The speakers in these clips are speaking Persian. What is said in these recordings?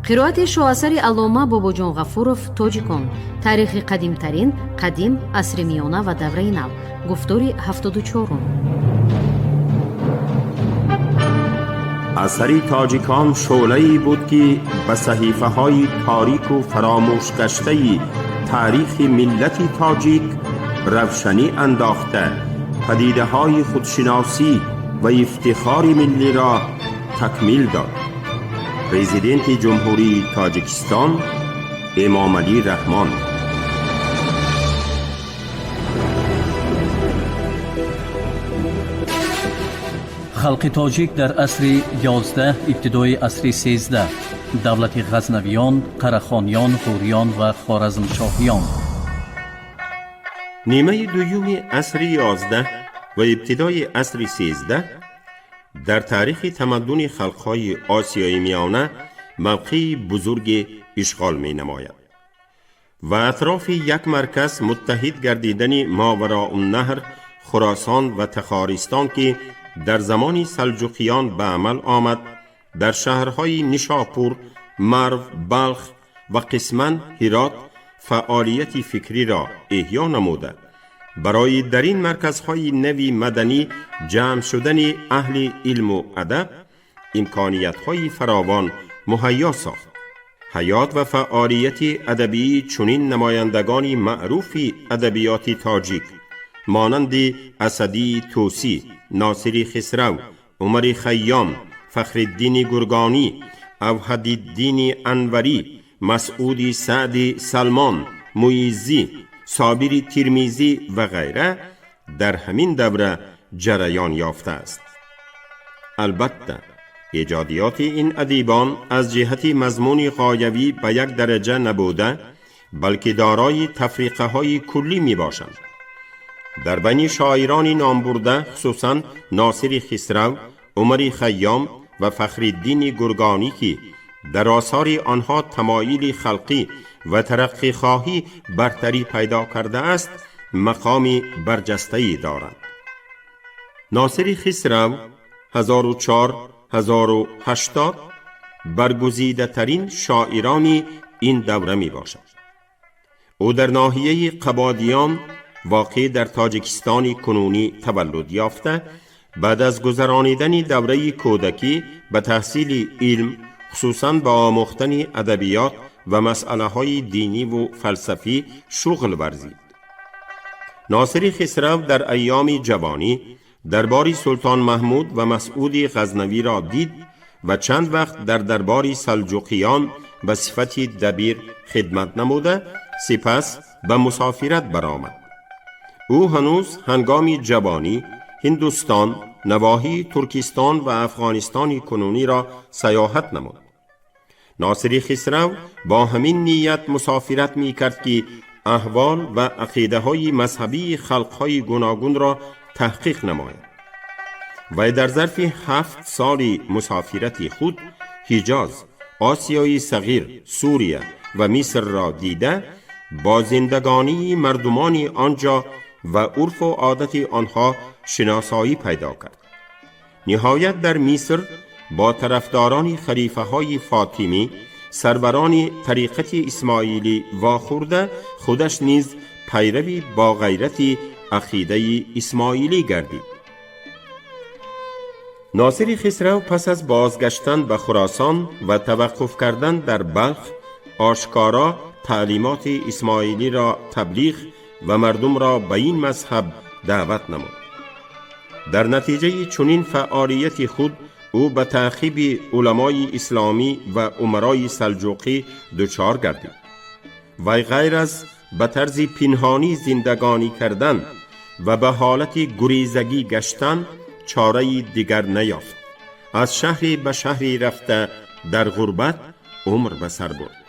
قرائت شاهاثر علامه باباجان غفورов تاجیکان، تاریخ قدیمترین، قدیم، عصر میانه و دوره نو. گفتاری 74. اثر تاجیکان شعله‌ای بود که به صحیفه‌های تاریک و فراموش گشته تاریخ ملت تاجیک روشنی انداخته، پدیده‌های خودشناسی و افتخار ملی را تکمیل داد. پرزیدنت جمهوری تاجیکستان امامعلی رحمان. خلق تاجیک در عصر 11 ابتدای عصر 13، دولت غزنویان، قره‌خانیان، غوریان و خوارزمشاهیان. نیمه دوم عصر 11 و ابتدای عصر 13 در تاریخ تمدن خلق‌های آسیای میانه موقعی بزرگ اشغال می نماید و اطراف یک مرکز متحد گردیدن ماوراء النهر، خراسان و تخارستان که در زمان سلجوقیان به عمل آمد، در شهرهای نشاپور، مرو، بلخ و قسماً هرات فعالیت فکری را احیا نموده، برای در این مرکزهای نوی مدنی جمع شدن اهل علم و ادب امکانیت‌های فراوان مهیا ساخت. حیات و فعالیت ادبی چنین نمایندگان معروف ادبیات تاجیک مانند اسدی طوسی، ناصر خسرو، عمر خیام، فخرالدین گرگانی، اوحدالدین انوری، مسعود سعد سلمان، مویزی، صابر ترمیزی و غیره در همین دوره جریان یافته است. البته ایجادیات این ادیبان از جهت مضمون غایوی به یک درجه نبوده، بلکه دارای تفریقه های کلی می باشند. در بین شاعران نامبرده خصوصا ناصر خسرو، عمر خیام و فخرالدین گرگانی که در آثار آنها تمایل خلقی و ترقی خواهی برتری پیدا کرده است، مقام برجسته‌ای دارند. ناصر خسرو 1004-1080 برگزیده ترین شاعران این دوره می باشد. او در ناحیه قبادیان واقع در تاجیکستان کنونی تولد یافته، بعد از گذرانیدن دوره کودکی به تحصیل علم، خصوصاً با آموختن ادبیات و مسئله های دینی و فلسفی شغل ورزید. ناصر خسرو در ایام جوانی دربار سلطان محمود و مسعود غزنوی را دید و چند وقت در دربار سلجوقیان به صفت دبیر خدمت نموده، سپس به مسافرت برآمد. او هنوز هنگام جوانی هندوستان، نواحی ترکستان و افغانستان کنونی را سیاحت نمود. ناصر خسرو با همین نیت مسافرت می کرد که احوال و عقیده های مذهبی خلق های گوناگون را تحقیق نماید و در ظرف 7 سال مسافرت خود حجاز، آسیای صغیر، سوریه و مصر را دیده، با زندگانی مردمان آنجا و عرف و عادت آنها شناسایی پیدا کرد. نهایت در مصر با طرفداران خلیفه های فاطمی، سروران طریقت اسماعیلی واخورده، خودش نیز پیروی با غیرت عقیده اسماعیلی گردید. ناصر خسرو پس از بازگشتن به خراسان و توقف کردن در بلخ، آشکارا تعلیمات اسماعیلی را تبلیغ و مردم را به این مذهب دعوت نمود. در نتیجه چنین فعالیت خود او به تعقیب علمای اسلامی و امرای سلجوقی دچار گردید و غیر از به طرز پنهانی زندگانی کردن و به حالت گریزگی گشتن چاره دیگر نیافت. از شهری به شهری رفته در غربت عمر به سر برد.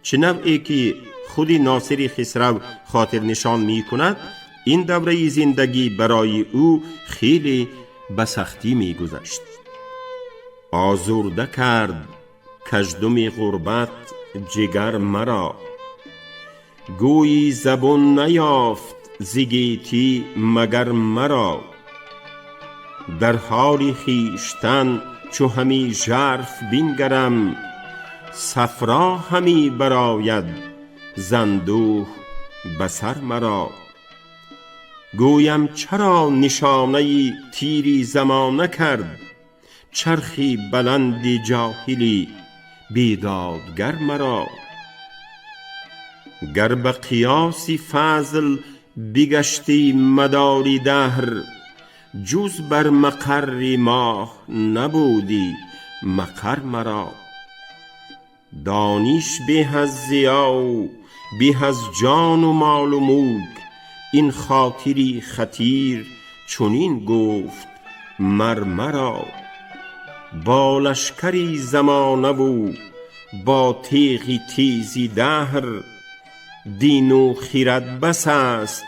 چه نوعی که خود ناصر خسرو خاطر نشان می کند، این دوره زندگی برای او خیلی به سختی می گذشت. آزرده کرد کژدم غربت جگر مرا، گویی زبون نیافت زگیتی مگر مرا، در حال خیشتن چو همی ژرف بینگرم، صفرا همی براید زندوه بسر مرا. گویم چرا نشانه تیری زمانه کرد، چرخی بلندی جاهلی بیدادگر مرا. گر به قیاسی فضل بگشتی مداری دهر، جز بر مقر ماه نبودی مقر مرا. دانش به از ضیا و به از جان و مال و ملک، این خاطری خطیر چنین گفت مرا. با لشکری زمانه و با تیغی تیزی دهر، دین و خرد بس است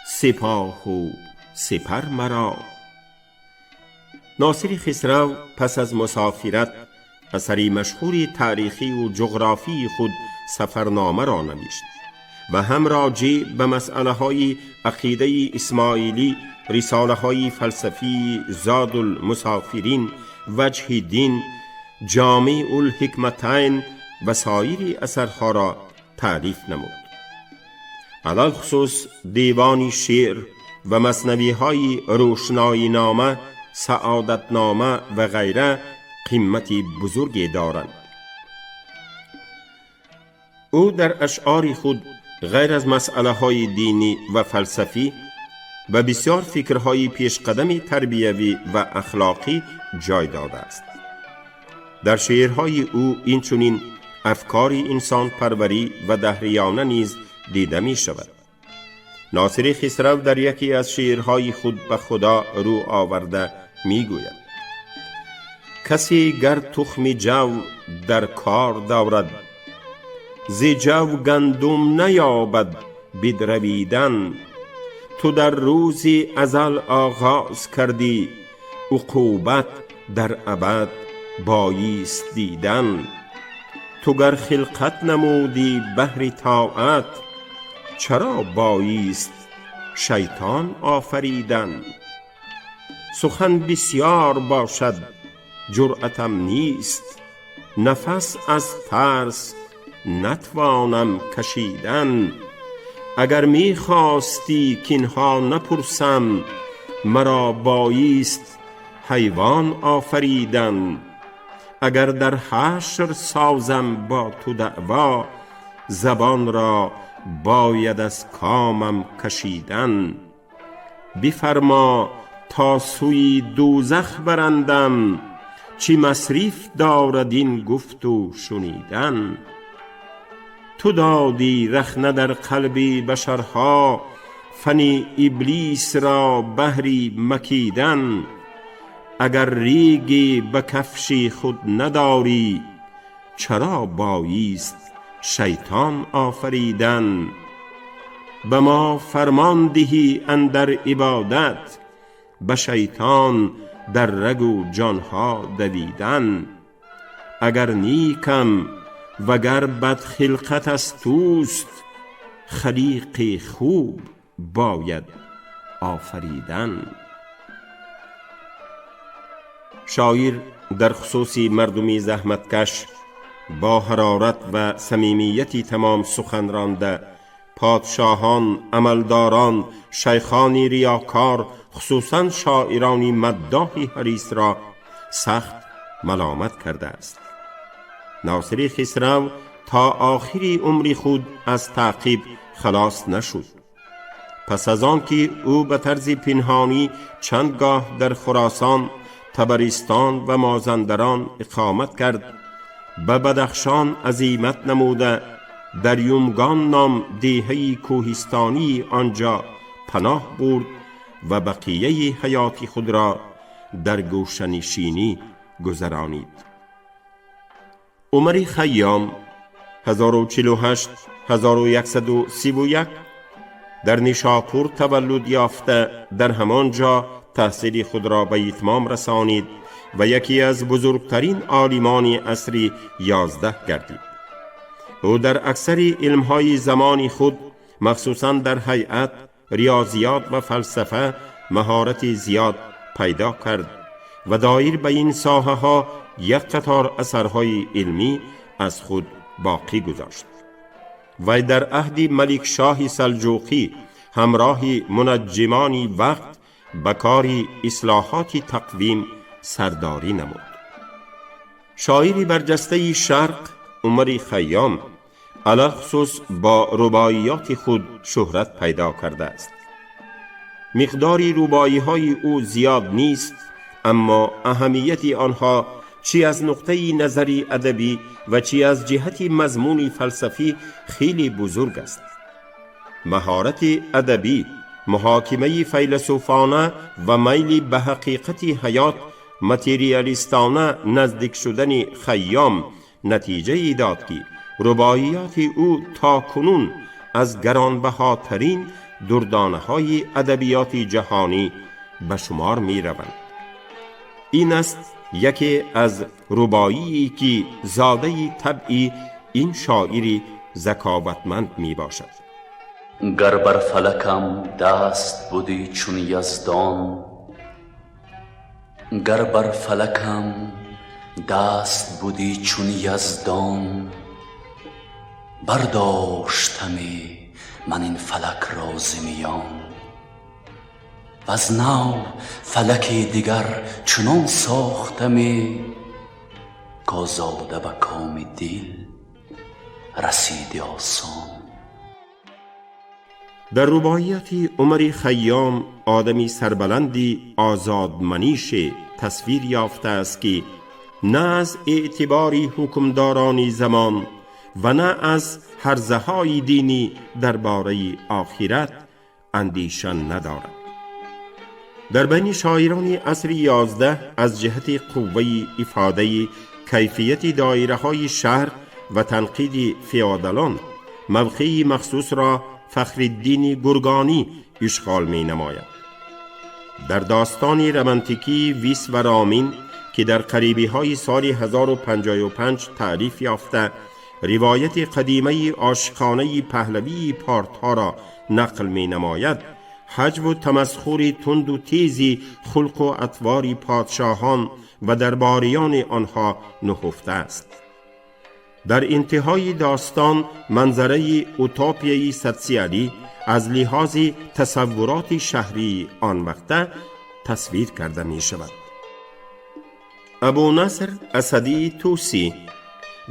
سپاه و سپر مرا. ناصر خسرو پس از مسافرت اثری مشهور تاریخی و جغرافی خود سفرنامه را نوشت و هم راجع به مسئله های عقیده اسماعیلی، رساله های فلسفی زاد المسافرین، وجه دین، جامع الحکمتین و سایر اثرها را تعریف نمود. علل خصوص دیوان شعر و مثنوی های روشنایی نامه، سعادت نامه و غیره قیمتی بزرگی دارند. او در اشعار خود غیر از مسئله های دینی و فلسفی و بسیار فکرهای پیشقدم تربیوی و اخلاقی جای داده است. در شعرهای او اینچنین افکار انسان پروری و دهریانه نیز دیده می شود. ناصر خسرو در یکی از شعرهای خود به خدا رو آورده می گوید: کسی گر تخم جو در کار دارد، ز جو گندم نیابد بدرویدن. تو در روزی ازل آغاز کردی، عقوبت در ابد بایست دیدن. تو گر خلقت نمودی بهر طاعت، چرا بایست شیطان آفریدن. سخن بسیار باشد جرأتم نیست، نفس از ترس نتوانم کشیدن. اگر می خواستی کینها نپرسم، مرا بایست حیوان آفریدن. اگر در حشر سازم با تو دعوا، زبان را باید از کامم کشیدن. بفرما تا سوی دوزخ برندم، چی مصریف دارد این گفت و شنیدن. تو دادی رخنه در قلب بشرها، فن ابلیس را بهری مکیدن. اگر ریگی به کفش خود نداری، چرا بایست شیطان آفریدن. به ما فرمان دهی اندر عبادت، به شیطان در رگ و جانها دویدن. اگر نیکم وگر بد خلقت از توست، خلیق خوب باید آفریدن. شاعر در خصوص مردمی زحمتکش با حرارت و صمیمیتی تمام سخن رانده، پادشاهان، عملداران، شیخانی ریاکار، خصوصا شاعرانی مداح حریص را سخت ملامت کرده است. ناصر خسرو تا آخری عمر خود از تعقیب خلاص نشد. پس از آن که او به طرز پنهانی چندگاه در خراسان، طبرستان و مازندران اقامت کرد، به بدخشان عزیمت نموده در یومگان نام دیهی کوهستانی آنجا پناه برد و بقیه حیات خود را در گوشه‌نشینی گذرانید. عمر خیام 1048 1131 در نیشاپور تولد یافته در همانجا تحصیل خود را به اتمام رسانید و یکی از بزرگترین عالمان عصر 11 گردید. او در اکثر علمهای زمان خود، مخصوصا در هیئت، ریاضیات و فلسفه مهارت زیاد پیدا کرد و دایر به این ساحه ها یک قطار اثرهای علمی از خود باقی گذاشت. و در عهد ملک شاه سلجوقی همراه منجمان وقت به کار اصلاحات تقویم سرداری نمود. شاعری برجسته شرق عمر خیام علخصوص با رباعیات خود شهرت پیدا کرده است. مقداری رباعی های او زیاد نیست، اما اهمیت آنها چی از نقطه نظری ادبی و چی از جهت مضمون فلسفی خیلی بزرگ است. مهارت ادبی، محاکمه فیلسوفانه و میل به حقیقت حیات متریالیستانه نزدیک شدن خیام نتیجه ای داد که رباعیات او تا کنون از گرانبهاترین دردانه های ادبیات جهانی به شمار می روند. این است یکی از رباعی که زاده طبعی این شاعری ذکاوتمند می باشد. گر بر فلکم دست بودی چون یزدان، گر بر فلکم دست بودی چون یزدان، برداشتمی من این فلک را ز میان، وز نو فلکی دیگر چنان ساختمی کازاده به کام دل رسید آسان. در رباعیات عمر خیام آدمی سربلندی آزادمنیش تصویر یافته است که نه از اعتباری حکمدارانی زمان و نه از هرزهای دینی درباره آخرت اندیشان ندارد. در بین شاعران عصر 11 از جهت قوه افاده کیفیت دایره های شهر و تنقید فیودالان موقعی مخصوص را فخرالدین گرگانی اشغال می نماید. در داستان رمانتیکی ویس و رامین که در قریبی های سال 1055 تعریف یافته روایت قدیمه عاشقانه پهلوی پارتها را نقل می نماید، حجو و تمسخر تند و تیزی خلق و اطوار پادشاهان و درباریان آنها نهفته است. در انتهای داستان منظره اوتوپیای سوسیالی از لحاظ تصورات شهری آن وقته تصویر کرده می شود. ابو نصر اسدی توسی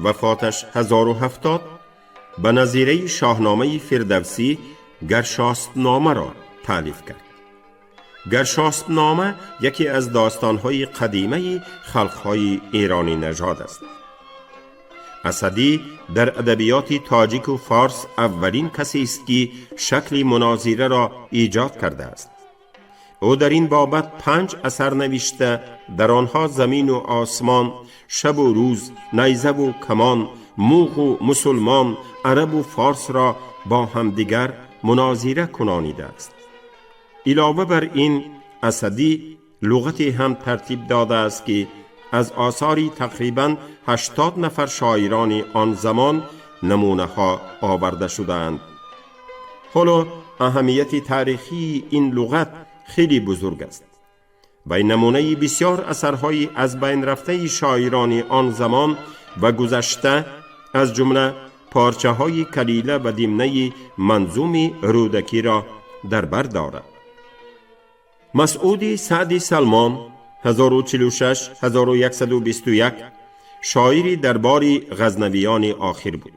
وفاتش 1070 به نظیره شاهنامه فردوسی گرشاسب‌نامه را تألیف کرد. گرشاسب‌نامه یکی از داستان‌های قدیمه خلق‌های ایرانی نژاد است. اسدی در ادبیات تاجیک و فارس اولین کسی است که شکل مناظره را ایجاد کرده است. او در این بابت 5 اثر نوشته، در آنها زمین و آسمان، شب و روز، نیزه و کمان، موغ و مسلمان، عرب و فارس را با همدیگر مناظره کنانیده است. علاوه بر این اسدی لغتی هم ترتیب داده است که از آثاری تقریباً 80 نفر شاعران آن زمان نمونه ها آورده شدند. حالا اهمیت تاریخی این لغت خیلی بزرگ است و این نمونه بسیار اثرهای از بین رفته شاعران آن زمان و گذشته از جمله پارچه های کلیله و دیمنه منظوم رودکی را در بر دارد. مسعود سعدی سلمان 1046-1121 شاعری دربار غزنویان آخر بود.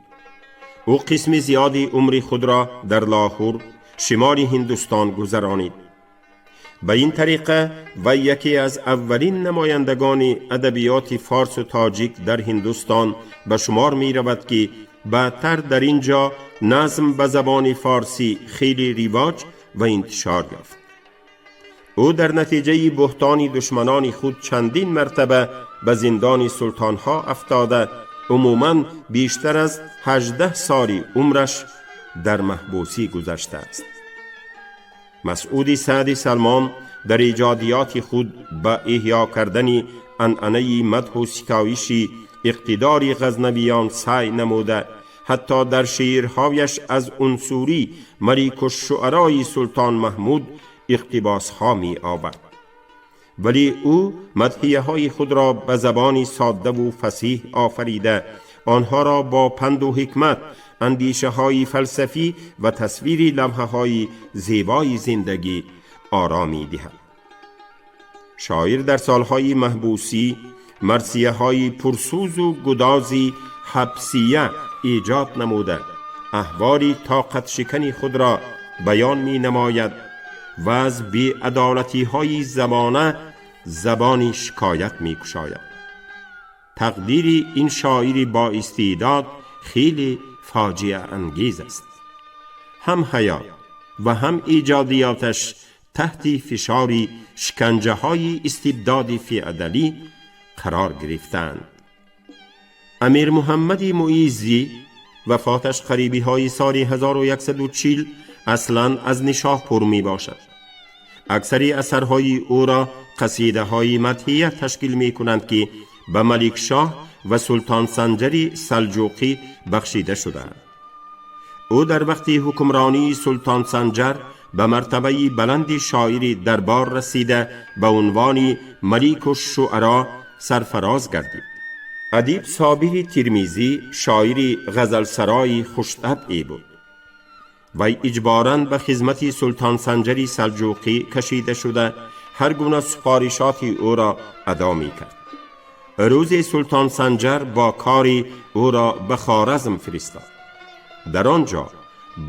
او قسم زیادی عمر خود را در لاهور شمال هندوستان گذرانید. به این طریقه و یکی از اولین نمایندگان ادبیات فارس و تاجیک در هندوستان به شمار می رود که بعدتر در اینجا نظم به زبان فارسی خیلی رواج و انتشار یافت. او در نتیجه بهتان دشمنان خود چندین مرتبه به زندان سلطانها افتاده، عموماً بیشتر از 18 سال عمرش در محبوسی گذشته است. مسعود سعدی سلمان در ایجادیات خود به احیا کردن عنعنه مدح و ستایش اقتدار غزنویان سعی نموده، حتی در شعرهایش از عنصری ملک الشعرای سلطان محمود اقتباس ها می آورد. ولی او مدحیه های خود را به زبانی ساده و فصیح آفریده، آنها را با پند و حکمت، اندیشه های فلسفی و تصویری لمحه های زیبای زندگی آرامی دهد. شاعر در سالهای محبوسی مرثیه های پرسوز و گدازی حبسیه ایجاد نموده، احوالی طاقت شکنی خود را بیان می نماید و از بی عدالتی های زمانه زبانی شکایت می کشاید. تقدیر این شاعری با استعداد خیلی فاجعه انگیز است. هم حیات و هم ایجادیاتش تحت فشاری شکنجه های استبداد فی‌عدلی قرار گرفتند. امیر محمد معیزی وفاتش قریبی های سال 1140 اصلا از نشاپور می باشد. اکثری اثرهای او را قصیده های مدحیه تشکیل می کنند که به ملک شاه و سلطان سنجری سلجوقی بخشیده شدند. او در وقت حکمرانی سلطان سنجر به مرتبه بلند شاعری دربار رسیده به عنوان ملک الشعرا سرفراز گردید. ادیب صابر ترمیزی شاعری غزلسرای خوش‌طبعی بود و اجباراً به خدمت سلطان سنجری سلجوقی کشیده شده هر گونه سفارشات او را ادا می کرد. روز سلطان سنجر با کاری او را به خوارزم فرستاد. در آنجا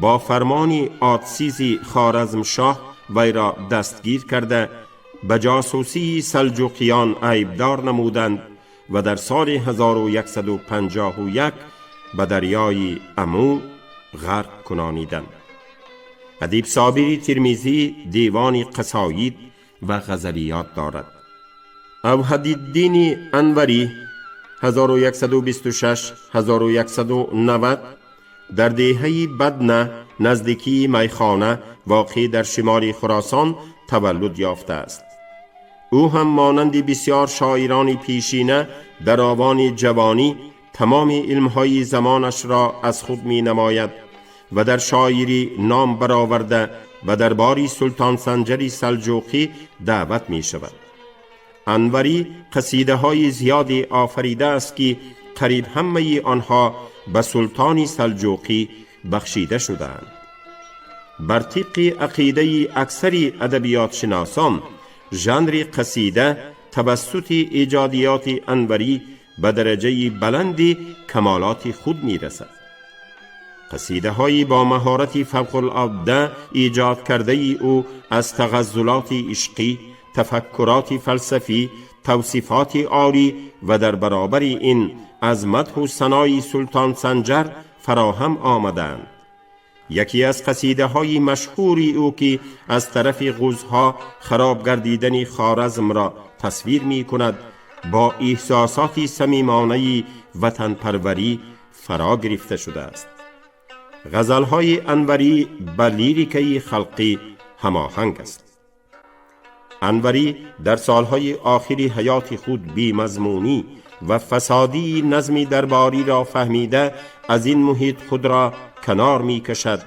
با فرمان آتسیزی خوارزم شاه وی را دستگیر کرده به جاسوسی سلجوقیان عیبدار نمودند و در سال 1151 به دریای امو غرق کنانیدند. ادیب صابر ترمیزی دیوان قصاید و غزلیات دارد. اوحدالدین انوری 1126-1190 در دهه بدنه نزدیکی میخانه واقع در شمال خراسان تولد یافته است. او هم مانند بسیار شاعران پیشینه در آوان جوانی تمام علمهای زمانش را از خود می نماید و در شاعری نام برآورده و دربار سلطان سنجری سلجوقی دعوت می شود. انوری قصیده های زیادی آفریده است که قریب همه آنها به سلطان سلجوقی بخشیده شدند. بر طبق عقیده اکثر ادبیات شناسان ژانر قصیده توسط ایجادیات انوری به درجه بلند کمالات خود می رسد. قصیده های با مهارت فوق العاده ایجاد کرده او از تغزلات عشقی، تفکرات فلسفی، توصیفات عالی و در برابر این از مدح و ثنای سلطان سنجر فراهم آمدند. یکی از قصیده های مشهوری او که از طرف غوزها خراب گردیدن خوارزم را تصویر می کند با احساسات صمیمانه وطن پروری فرا گرفته شده است. غزلهای انوری با لیریکه خلقی هماهنگ است. انوری در سالهای آخری حیات خود بی مضمونی و فسادی نظمی درباری را فهمیده از این محیط خود را کنار می کشد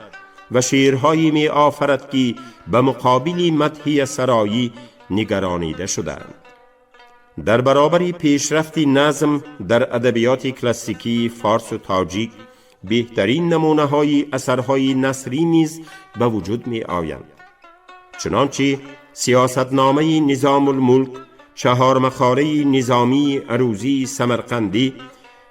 و شعرهایی می آفرد که به مقابل مدحیه سرایی نگرانیده شدند. در برابر پیشرفت نظم در ادبیات کلاسیکی فارس و تاجیک بهترین نمونه های اثرهای نثری نیز به وجود می آیند. چنانچه سیاستنامه نظام الملک، چهار مخاره نظامی عروضی سمرقندی،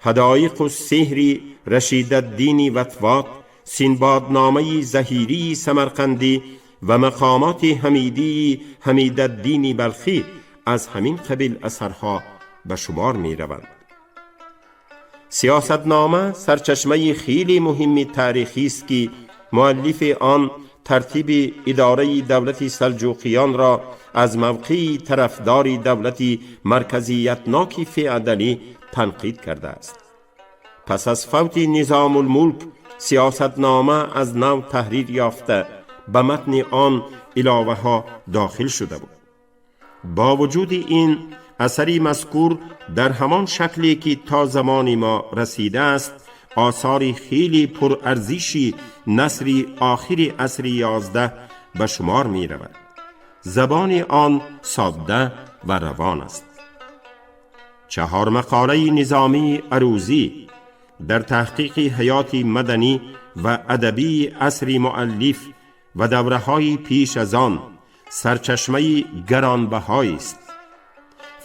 حدایق السحر رشید الدین وطواط، سنبادنامه زهیری سمرقندی و مقامات حمیدی حمید الدین بلخی از همین قبیل اثرها به شمار می روند. سیاستنامه سرچشمه خیلی مهم تاریخی است که مؤلف آن ترتیب اداره دولت سلجوقیان را از موقع طرفدار دولت مرکزیتناک فی‌عدلی تنقید کرده است. پس از فوت نظام الملک سیاستنامه از نو تحریر یافته به متن آن علاوه ها داخل شده بود. با وجود این اثری مذکور در همان شکلی که تا زمان ما رسیده است آثار خیلی پرارزشی نثر آخر عصر 11 به شمار می رود. زبان آن ساده و روان است. 4 مقاله نظامی عروضی در تحقیق حیات مدنی و ادبی عصر مؤلف و دوره‌های پیش از آن سرچشمه گرانبهایی است.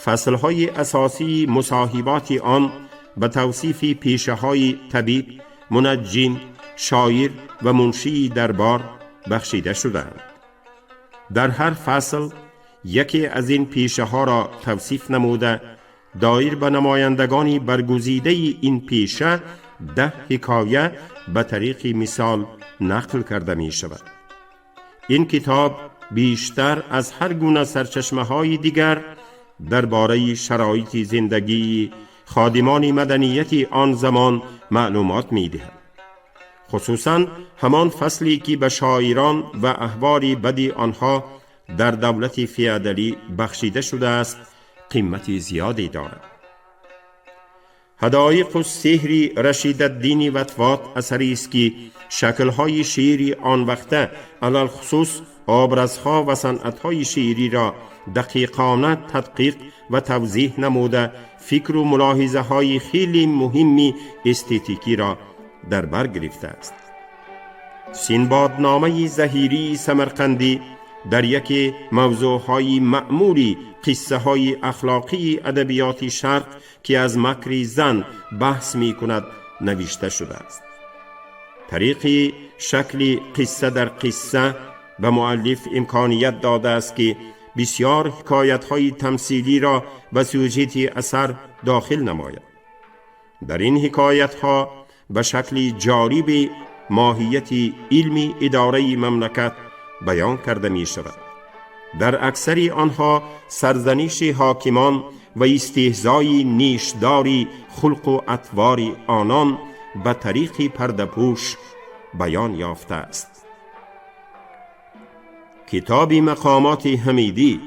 فصلهای اساسی مصاحبات آن به توصیف پیشه‌های طبیب، منجم، شاعر و منشی دربار بخشیده شدند. در هر فصل یکی از این پیشه‌ها را توصیف نموده دایر به نمایندگانی برگزیده این پیشه 10 حکایه به طریق مثال نقل کرده می شود. این کتاب بیشتر از هر گونه سرچشمه‌های دیگر درباره شرایط زندگی خادمان مدنیت آن زمان معلومات می دهد. خصوصاً همان فصلی که به شاعران و احوال بدی آنها در دولت فیودالی بخشیده شده است قیمت زیادی دارد. حدایق السحر رشید الدین وطوات اثری است که شکل‌های شعری آن وقته علل خصوص آبرزها و صنعت‌های شعری را دقیقانه تدقیق و توضیح نموده فکر و ملاحظه‌های خیلی مهمی استتیکی را در بر گرفته است. سینبادنامه زهیری سمرقندی در یکی موضوعهای معمولی قصه های اخلاقی ادبیات شرق که از مکر زن بحث می کند نوشته شده است. طریق شکل قصه در قصه به مؤلف امکانیت داده است که بسیار حکایت های تمثیلی را به سوژه اثر داخل نماید. در این حکایت ها به شکل جالب ماهیت علمی اداره مملکت بیان کرده می شود. در اکثر آنها سرزنش حاکمان و استهزای نیشداری خلق و اطوار آنان به طریق پرده‌پوش بیان یافته است. کتاب مقامات حمیدی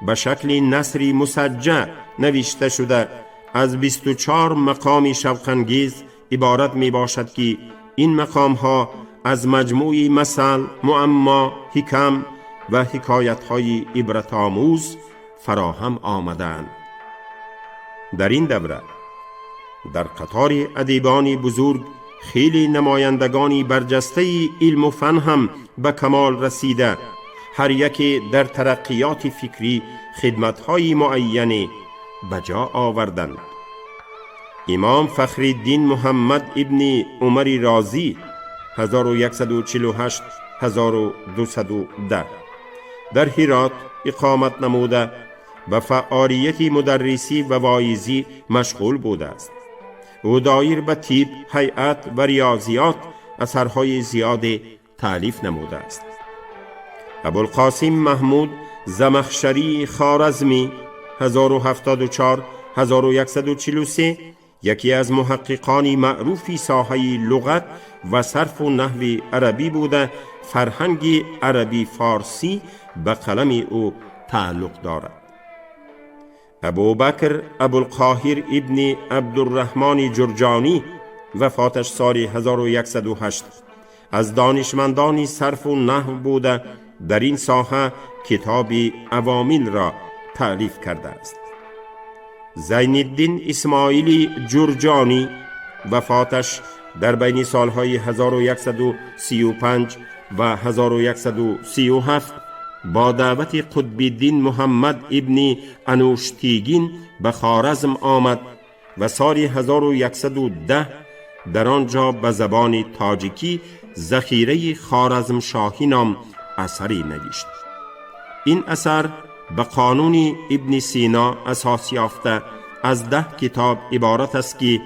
به شکل نثر مسجع نوشته شده از 24 مقام شوق‌انگیز عبارت می باشد که این مقام ها از مجموعی مثل، معما، حکم و حکایت های عبرت آموز فراهم آمدند. در این دوره در قطار ادیبان بزرگ خیلی نمایندگانی برجسته علم و فن هم به کمال رسیده، هر یکی در ترقیات فکری خدمت‌های معینی به جا آوردند. امام فخرالدین محمد ابن عمر رازی 1148 1210 در هرات اقامت نموده به فعالیت مدرسی و واعظی مشغول بوده است. او دایر به طب، هیئت و ریاضیات اثرهای زیاد تالیف نموده است. ابوالقاسم محمود زمخشری خوارزمی 1074 1143 یکی از محققان معروفی ساحه لغت و صرف و نحو عربی بوده فرهنگ عربی فارسی به قلم او تعلق دارد. ابوبکر ابوالقاهر ابن عبدالرحمن جرجانی وفاتش سال 1108 از دانشمندان صرف و نحو بوده در این ساحه کتاب عوامل را تألیف کرده است. زین الدین اسماعیلی جرجانی وفاتش در بین سالهای 1135 و 1137 با دعوت قطب الدین محمد ابن انوشتیگین به خوارزم آمد و سال 1110 در آنجا به زبان تاجیکی ذخیره خوارزم شاهی نام اثری نوشت. این اثر به قانون ابن سینا اساس یافته از 10 کتاب عبارت است که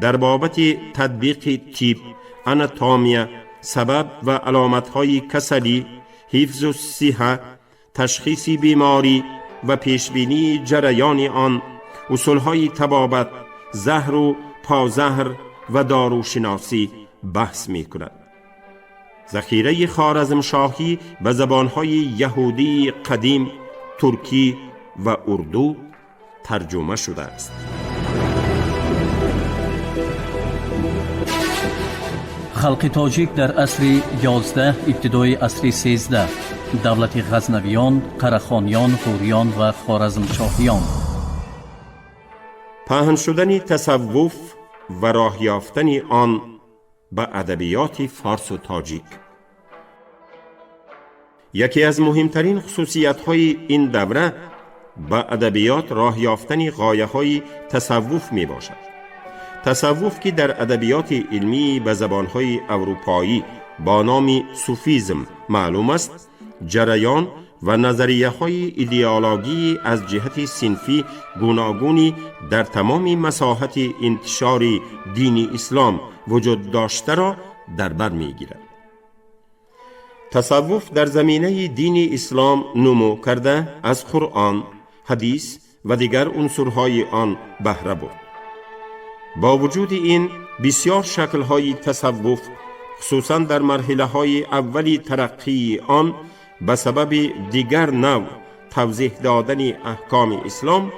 در بابت تطبیق طب، آناتومی، سبب و علامت‌های کسلی، حفظ الصحه، تشخیص بیماری و پیشبینی جریان آن، اصولهای طبابت، زهر و پازهر و داروشناسی بحث می کند. ذخیره خوارزم شاهی به زبانهای یهودی قدیم، ترکی و اردو ترجمه شده است. خلق تاجیک در عصر 11 ابتدای عصر 13 دولت غزنویان، قره‌خانیان، غوریان و خوارزمشاهیان. پهن شدن تصوف و راه یافتن آن به ادبیات فارس و تاجیک. یکی از مهمترین خصوصیت‌های این دوره به ادبیات راه یافتن غایه‌های تصوف می باشد. تصوف که در ادبیات علمی به زبان‌های اروپایی با نام صوفیزم معلوم است، جریان و نظریه‌های ایدئولوژی از جهت صنفی گوناگونی در تمام مساحت انتشار دین اسلام وجود داشته را در بر می‌گیرد. تصوف در زمینه دین اسلام نمو کرده از قرآن، حدیث و دیگر عنصرهای آن بهره برد. با وجود این بسیار شکل‌های تصوف خصوصا در مرحله‌های اولی ترقی آن به سبب دیگر نوع توضیح دادن احکام اسلام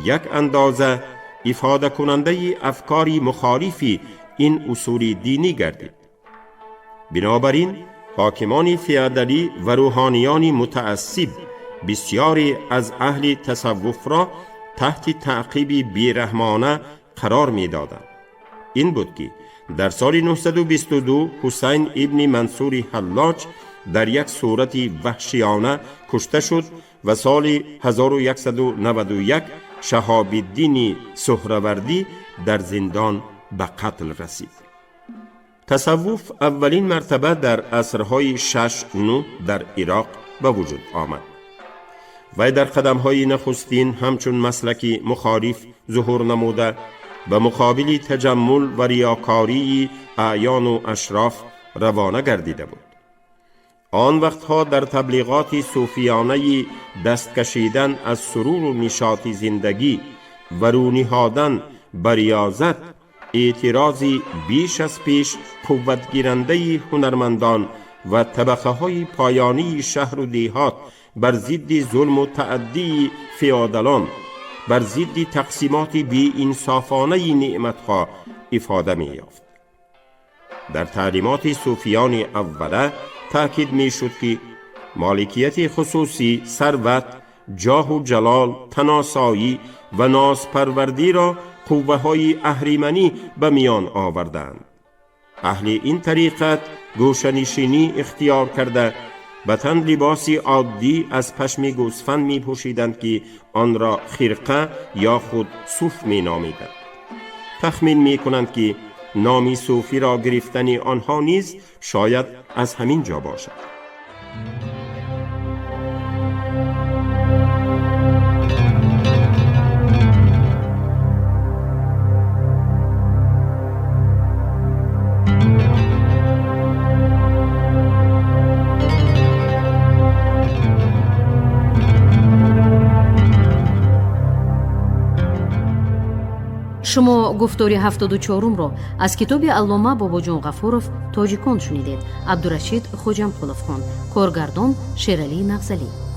یک اندازه افاده کننده افکاری مخالفی این اصول دینی گردید. بنابراین حاکمان فئودالی و روحانیان متعصب بسیاری از اهل تصوف را تحت تعقیب بیرحمانه قرار می دادند. این بود که در سال 922 حسین ابن منصور حلاج در یک صورت وحشیانه کشته شد و سال 1191 شهاب الدین سهروردی در زندان به قتل رسید. تصوف اولین مرتبه در عصرهای 6-9 در عراق به وجود آمد و در قدمهای نخستین همچون مسلکی مخالف ظهور نموده به مقابل تجمل و ریاکاری اعیان و اشراف روانه گردیده بود. آن وقتها در تبلیغات صوفیانه دست کشیدن از سرور و نشاط زندگی و رو نهادن بر ریاضت اعتراضی بیش از پیش قوتگیرنده هنرمندان و طبقه های پایانی شهر و دیهات بر ضد ظلم و تعدی فئودالان، بر ضد تقسیمات بی انصافانه نعمتها افاده می یافت. در تعلیمات صوفیان اوله تأکید می شد که مالکیت خصوصی، ثروت، جاه و جلال، تناسایی و نازپروردی را قوه های اهریمنی به میان آوردند. اهل این طریقت گوشه‌نشینی اختیار کرده به تن لباسی عادی از پشم گوسفند می پوشیدند که آن را خرقه یا خود صوف می نامیدند. تخمین می کنند که نامی صوفی را گرفتن آنها نیز شاید از همین جا باشد. شما گفتاری 74 رو از کتاب علامه باباجان غفورов تاجیکان شنیدید. عبدالرشید خوجمقلوف خان، کارگردان شیرعلی نغزلی.